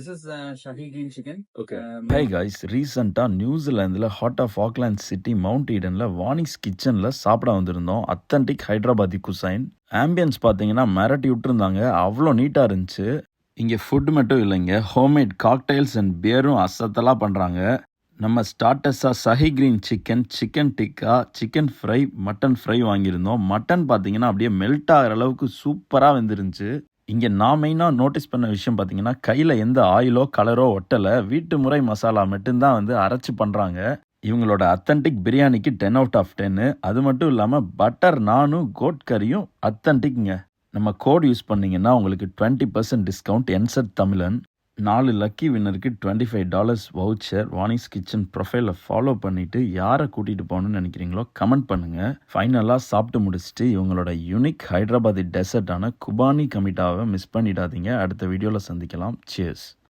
This is Shahi green chicken. Okay. Hi guys, ரீசெண்டாக நியூசிலாந்தில் heart of Auckland city Mount ஈடனில் வானிஸ் கிச்சனில் சாப்பிட வந்திருந்தோம். Authentic Hyderabadi cuisine. ஆம்பியன்ஸ் பார்த்தீங்கன்னா மிரட்டி விட்டுருந்தாங்க, அவ்வளோ நீட்டாக இருந்துச்சு. இங்கே ஃபுட் மட்டும் இல்லைங்க, ஹோம்மேட் காக்டைல்ஸ் அண்ட் பியரும் அசத்தலாக பண்ணுறாங்க. நம்ம ஸ்டார்டர்ஸாக Shahi green chicken, chicken tikka, chicken fry, mutton fry வாங்கியிருந்தோம். மட்டன் பார்த்தீங்கன்னா அப்படியே மெல்ட் ஆகிற அளவுக்கு சூப்பராக வெந்துருந்துச்சு. இங்கே நான் மெயினாக நோட்டீஸ் பண்ண விஷயம் பார்த்தீங்கன்னா, கையில் எந்த ஆயிலோ கலரோ ஒட்டலை, வீட்டு முறை மசாலா மட்டும்தான் அரைச்சி பண்ணுறாங்க. இவங்களோட அத்தன்டிக் பிரியாணிக்கு 10 out of 10. அது மட்டும் இல்லாமல் பட்டர் நானும் கோட் கறியும் அத்தன்டிக்ங்க. நம்ம கோட் யூஸ் பண்ணிங்கன்னா உங்களுக்கு 20% டிஸ்கவுண்ட் என்செட் தமிழன். 4 லக்கி வின்னருக்கு $25 வவுச்சர். வானிஸ் கிச்சன் ப்ரொஃபைலை ஃபாலோ பண்ணிவிட்டு யாரை கூட்டிகிட்டு போகணுன்னு நினைக்கிறீங்களோ கமெண்ட் பண்ணுங்கள். ஃபைனலாக சாப்பிட்டு முடிச்சுட்டு இவங்களோட யூனிக் ஹைதராபாதி டெசர்ட்டான குபானி கமிட்டாவை மிஸ் பண்ணிடாதீங்க. அடுத்த வீடியோவில் சந்திக்கலாம். சியர்ஸ்.